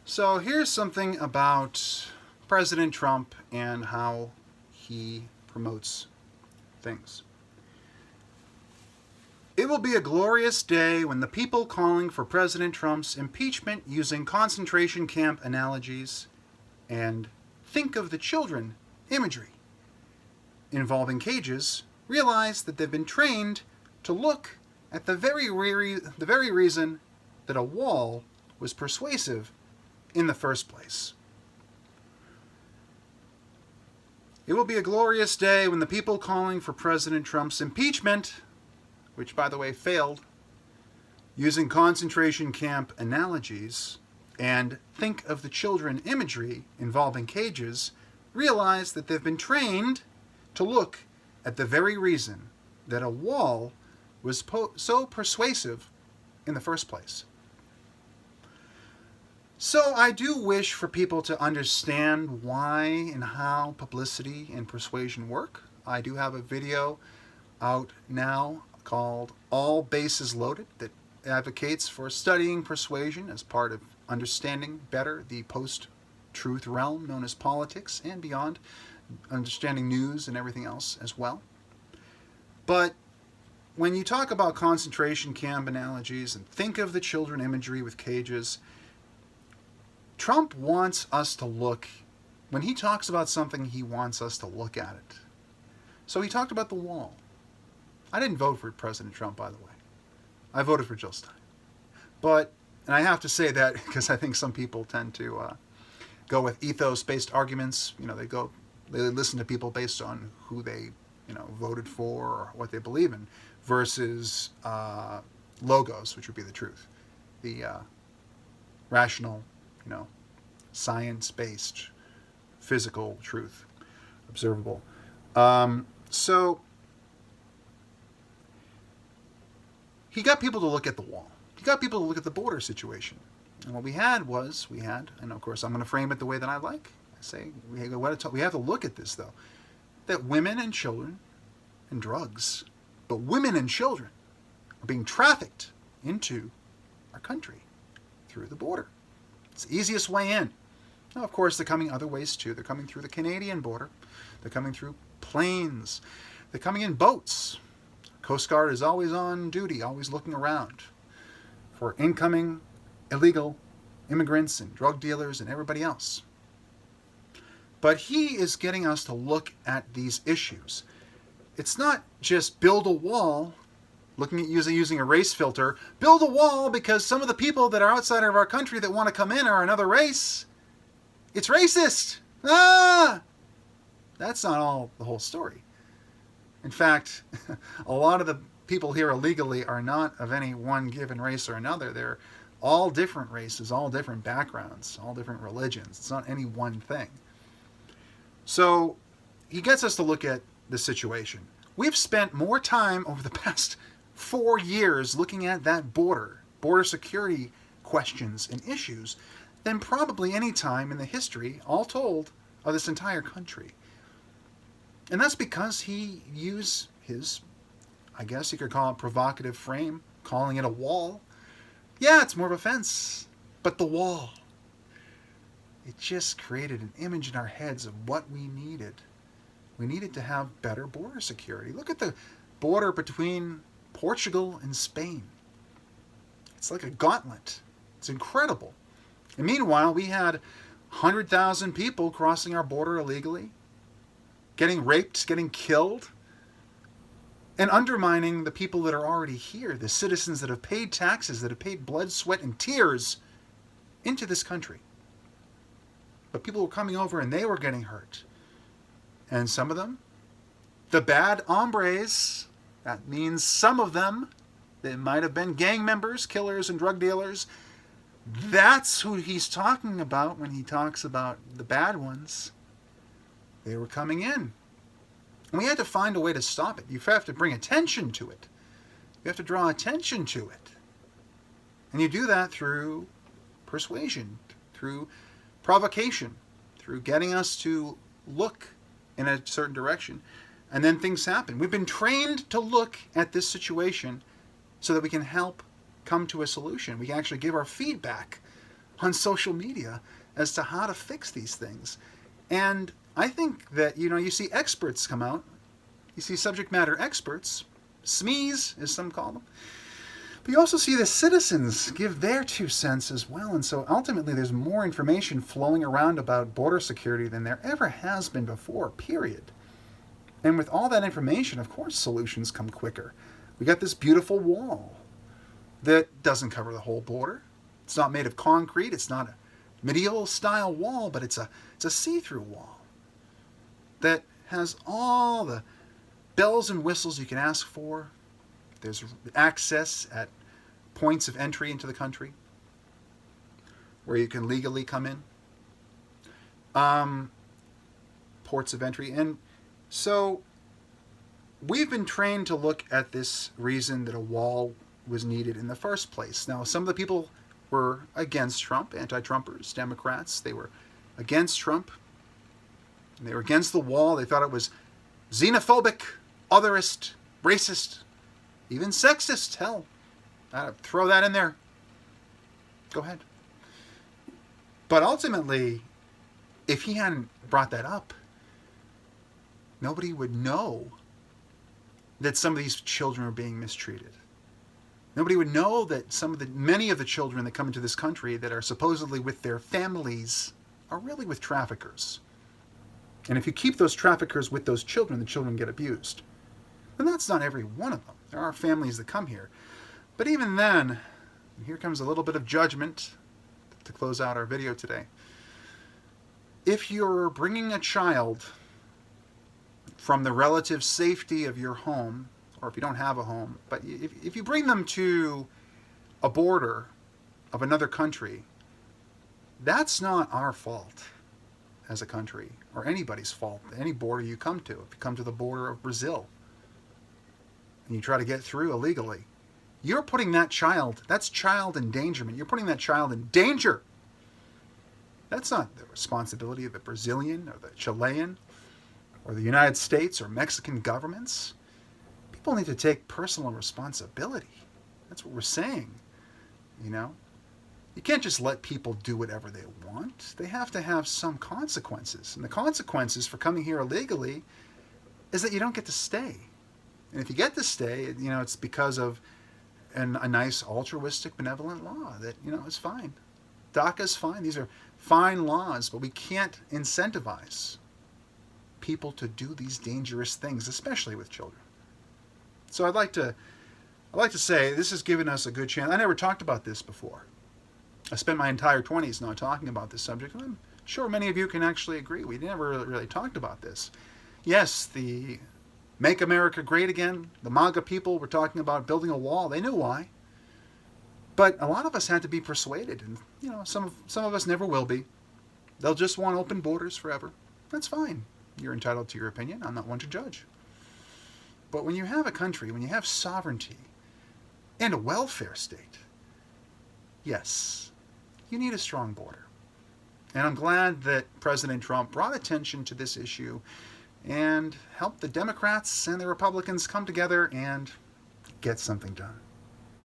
So here's something about President Trump and how he promotes things. It will be a glorious day when the people calling for President Trump's impeachment using concentration camp analogies and think of the children imagery involving cages realize that they've been trained to look at the very reason that a wall was persuasive in the first place. It will be a glorious day when the people calling for President Trump's impeachment, which by the way failed, using concentration camp analogies and think of the children imagery involving cages, realize that they've been trained to look at the very reason that a wall was so persuasive in the first place. So I do wish for people to understand why and how publicity and persuasion work. I do have a video out now called All Bases Loaded that advocates for studying persuasion as part of understanding better the post-truth realm known as politics and beyond, understanding news and everything else as well. But when you talk about concentration camp analogies and think of the children imagery with cages, Trump wants us to look, when he talks about something, he wants us to look at it. So he talked about the wall. I didn't vote for President Trump, by the way. I voted for Jill Stein. But, and I have to say that because I think some people tend to go with ethos-based arguments. You know, they listen to people based on who they, voted for or what they believe in, versus logos, which would be the truth. The rational, science-based, physical truth, observable. So he got people to look at the wall. He got people to look at the border situation. And what we had, and of course I'm going to frame it the way that I like. I say we have to look at this though, that women and children and drugs, but women and children are being trafficked into our country through the border. It's the easiest way in. Now, of course, they're coming other ways too. They're coming through the Canadian border. They're coming through planes. They're coming in boats. Coast Guard is always on duty, always looking around for incoming illegal immigrants and drug dealers and everybody else. But he is getting us to look at these issues. It's not just build a wall, looking at using a race filter, build a wall because some of the people that are outside of our country that want to come in are another race. It's racist. That's not all the whole story. In fact, a lot of the people here illegally are not of any one given race or another. They're all different races, all different backgrounds, all different religions. It's not any one thing. So he gets us to look at the situation. We've spent more time over the past 4 years looking at that border security questions and issues than probably any time in the history, all told, of this entire country. And that's because he used his, I guess you could call it provocative frame, calling it a wall. Yeah, it's more of a fence, but the wall. It just created an image in our heads of what we needed. We needed to have better border security. Look at the border between Portugal and Spain. It's like a gauntlet. It's incredible. And meanwhile, we had 100,000 people crossing our border illegally, getting raped, getting killed, and undermining the people that are already here, the citizens that have paid taxes, that have paid blood, sweat, and tears into this country. But people were coming over and they were getting hurt. And some of them, the bad hombres, that means some of them, they might have been gang members, killers, and drug dealers. That's who he's talking about when he talks about the bad ones. They were coming in. And we had to find a way to stop it. You have to bring attention to it. You have to draw attention to it. And you do that through persuasion, through provocation, through getting us to look in a certain direction. And then things happen. We've been trained to look at this situation so that we can help come to a solution. We can actually give our feedback on social media as to how to fix these things. And I think that, you see experts come out, you see subject matter experts, SMEs, as some call them, but you also see the citizens give their 2 cents as well. And so ultimately there's more information flowing around about border security than there ever has been before, period. And with all that information, of course, solutions come quicker. We got this beautiful wall that doesn't cover the whole border. It's not made of concrete. It's not a medieval style wall, but it's a see-through wall that has all the bells and whistles you can ask for. There's access at points of entry into the country where you can legally come in. Ports of entry. And so we've been trained to look at this reason that a wall was needed in the first place. Now, some of the people were against Trump, anti-Trumpers, Democrats. They were against Trump. They were against the wall. They thought it was xenophobic, otherist, racist, even sexist. Hell, throw that in there. Go ahead. But ultimately, if he hadn't brought that up, nobody would know that some of these children are being mistreated. Nobody would know that many of the children that come into this country that are supposedly with their families are really with traffickers. And if you keep those traffickers with those children, the children get abused. And that's not every one of them. There are families that come here. But even then, and here comes a little bit of judgment to close out our video today. If you're bringing a child from the relative safety of your home, or if you don't have a home, but if you bring them to a border of another country, that's not our fault as a country, or anybody's fault. Any border you come to, if you come to the border of Brazil, and you try to get through illegally, you're putting that's child endangerment. You're putting that child in danger. That's not the responsibility of the Brazilian or the Chilean or the United States or Mexican governments. People need to take personal responsibility. That's what we're saying. You can't just let people do whatever they want. They have to have some consequences. And the consequences for coming here illegally is that you don't get to stay. And if you get to stay, it's because of a nice altruistic benevolent law that, is fine. DACA's fine. These are fine laws, but we can't incentivize people to do these dangerous things, especially with children. So I'd like to say this has given us a good chance. I never talked about this before. I spent my entire 20s not talking about this subject, and I'm sure many of you can actually agree. We never really talked about this. Yes, the Make America Great Again, the MAGA people were talking about building a wall. They knew why. But a lot of us had to be persuaded, and some of us never will be. They'll just want open borders forever. That's fine. You're entitled to your opinion. I'm not one to judge. But when you have a country, when you have sovereignty and a welfare state, yes, you need a strong border. And I'm glad that President Trump brought attention to this issue and helped the Democrats and the Republicans come together and get something done.